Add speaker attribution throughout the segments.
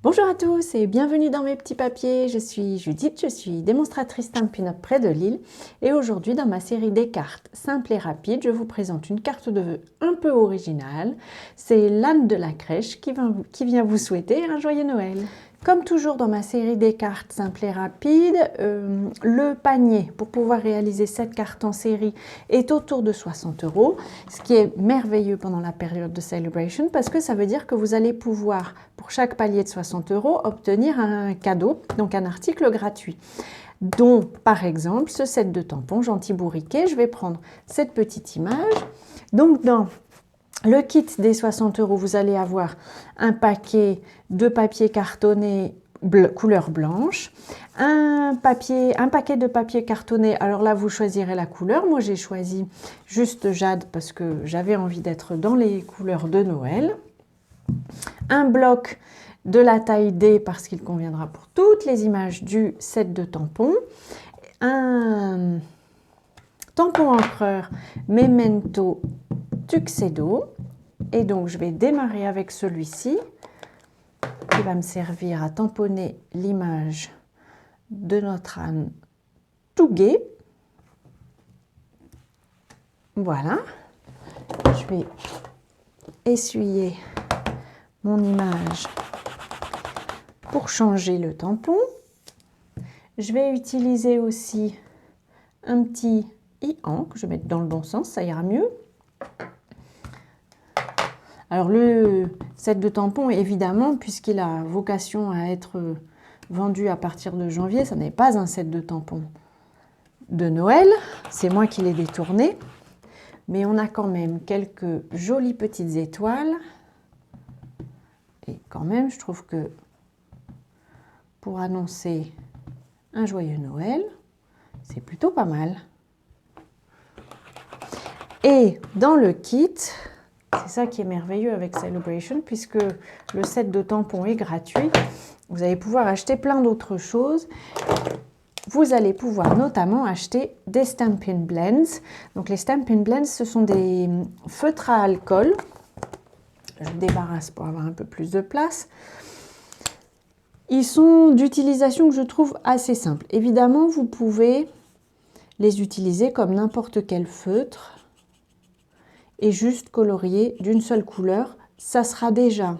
Speaker 1: Bonjour à tous et bienvenue dans mes petits papiers. Je suis Judith, je suis démonstratrice Stampin' Up près de Lille et aujourd'hui dans ma série des cartes simples et rapides, je vous présente une carte de vœux un peu originale. C'est l'âne de la crèche qui vient vous souhaiter un joyeux Noël. Comme toujours dans ma série des cartes simples et rapides, le panier pour pouvoir réaliser cette carte en série est autour de 60 €, ce qui est merveilleux pendant la période de Celebration parce que ça veut dire que vous allez pouvoir, pour chaque palier de 60 €, obtenir un cadeau, donc un article gratuit. Dont, par exemple, ce set de tampons Gentil Bourriquet. Je vais prendre cette petite image. Donc, dans le kit des 60 €, vous allez avoir un paquet de papier cartonné couleur blanche, un paquet de papier cartonné. Alors là, vous choisirez la couleur. Moi, j'ai choisi juste jade parce que j'avais envie d'être dans les couleurs de Noël. Un bloc de la taille D parce qu'il conviendra pour toutes les images du set de tampons. Un tampon encreur Memento Tuxedo. Et donc, je vais démarrer avec celui-ci qui va me servir à tamponner l'image de notre âne tout gai. Voilà. Je vais essuyer mon image pour changer le tampon. Je vais utiliser aussi un petit i-encre que je vais mettre dans le bon sens, ça ira mieux. Alors le set de tampons, évidemment, puisqu'il a vocation à être vendu à partir de janvier, ça n'est pas un set de tampons de Noël, c'est moi qui l'ai détourné. Mais on a quand même quelques jolies petites étoiles. Et quand même, je trouve que pour annoncer un joyeux Noël, c'est plutôt pas mal. Et dans le kit, c'est ça qui est merveilleux avec Celebration, puisque le set de tampons est gratuit, vous allez pouvoir acheter plein d'autres choses. Vous allez pouvoir notamment acheter des Stampin' Blends. Donc les Stampin' Blends, ce sont des feutres à alcool. Je débarrasse pour avoir un peu plus de place. Ils sont d'utilisation que je trouve assez simple. Évidemment, vous pouvez les utiliser comme n'importe quel feutre et juste colorier d'une seule couleur. Ça sera déjà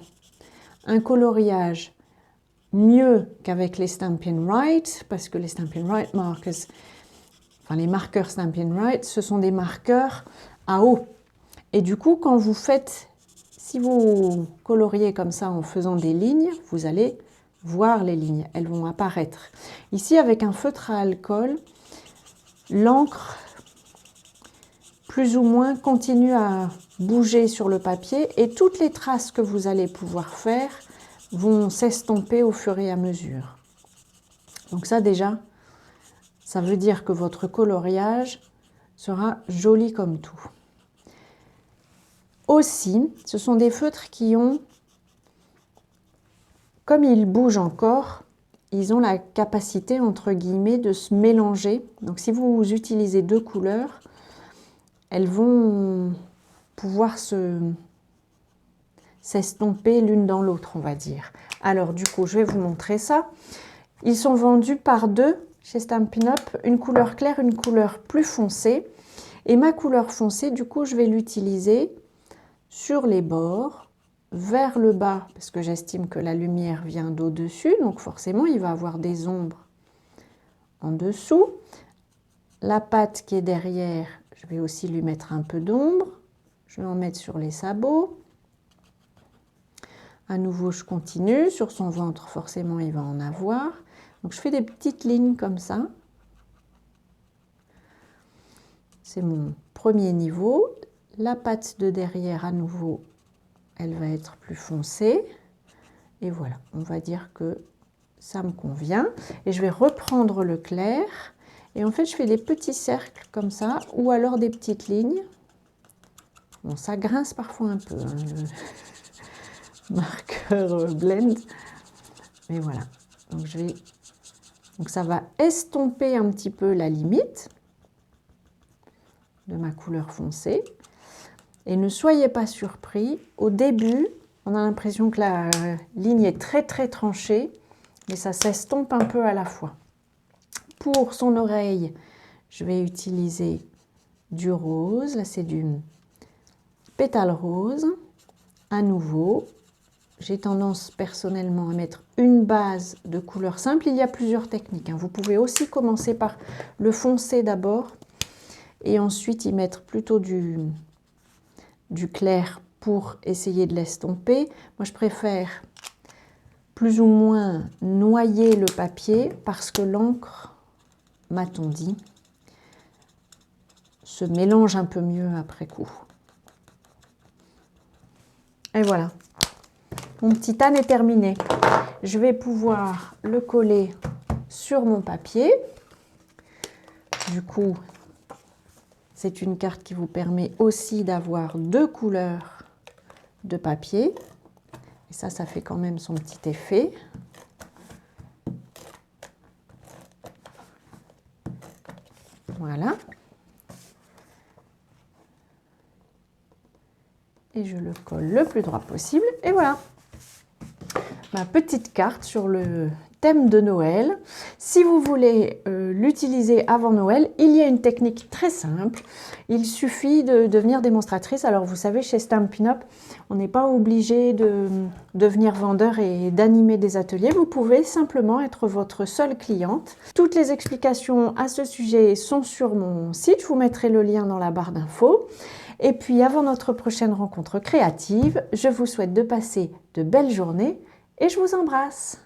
Speaker 1: un coloriage mieux qu'avec les Stampin' Write, parce que les Stampin' Write markers, enfin les marqueurs Stampin' Write, ce sont des marqueurs à eau. Et du coup, quand vous faites, si vous coloriez comme ça en faisant des lignes, vous allez voir les lignes, elles vont apparaître. Ici, avec un feutre à alcool, l'encre, plus ou moins, continue à bouger sur le papier et toutes les traces que vous allez pouvoir faire vont s'estomper au fur et à mesure. Donc ça déjà, ça veut dire que votre coloriage sera joli comme tout. Aussi, ce sont des feutres qui ont, comme ils bougent encore, ils ont la capacité, entre guillemets, de se mélanger. Donc si vous utilisez deux couleurs, elles vont pouvoir s'estomper l'une dans l'autre, on va dire. Alors du coup, je vais vous montrer ça. Ils sont vendus par deux chez Stampin' Up, une couleur claire, une couleur plus foncée. Et ma couleur foncée, du coup, je vais l'utiliser sur les bords, vers le bas, parce que j'estime que la lumière vient d'au-dessus, donc forcément, il va avoir des ombres en dessous. La patte qui est derrière, je vais aussi lui mettre un peu d'ombre. Je vais en mettre sur les sabots. À nouveau, je continue. Sur son ventre, forcément, il va en avoir. Donc, je fais des petites lignes comme ça. C'est mon premier niveau. La patte de derrière, à nouveau, elle va être plus foncée. Et voilà, on va dire que ça me convient. Et je vais reprendre le clair. Et en fait, je fais des petits cercles comme ça, ou alors des petites lignes. Bon, ça grince parfois un peu, hein, le marqueur blend. Mais voilà. Donc ça va estomper un petit peu la limite de ma couleur foncée. Et ne soyez pas surpris, au début, On a l'impression que la ligne est très tranchée, mais ça s'estompe un peu à la fois. Pour son oreille, je vais utiliser du rose. Là, c'est du pétale rose. À nouveau, j'ai tendance personnellement à mettre une base de couleur simple. Il y a plusieurs techniques, hein. Vous pouvez aussi commencer par le foncé d'abord et ensuite y mettre plutôt du clair pour essayer de l'estomper. Moi, je préfère plus ou moins noyer le papier parce que l'encre, m'a-t-on dit, se mélange un peu mieux après coup. Et voilà, mon petit âne est terminé. Je vais pouvoir le coller sur mon papier. Du coup, c'est une carte qui vous permet aussi d'avoir 2 couleurs de papier. Et ça fait quand même son petit effet. Voilà. Et je le colle le plus droit possible. Et voilà, ma petite carte sur le thème de Noël. Si vous voulez l'utiliser avant Noël, il y a une technique très simple. Il suffit de devenir démonstratrice. Alors vous savez, chez Stampin' Up, on n'est pas obligé de devenir vendeur et d'animer des ateliers. Vous pouvez simplement être votre seule cliente. Toutes les explications à ce sujet sont sur mon site. Je vous mettrai le lien dans la barre d'infos. Et puis avant notre prochaine rencontre créative, je vous souhaite de passer de belles journées et je vous embrasse.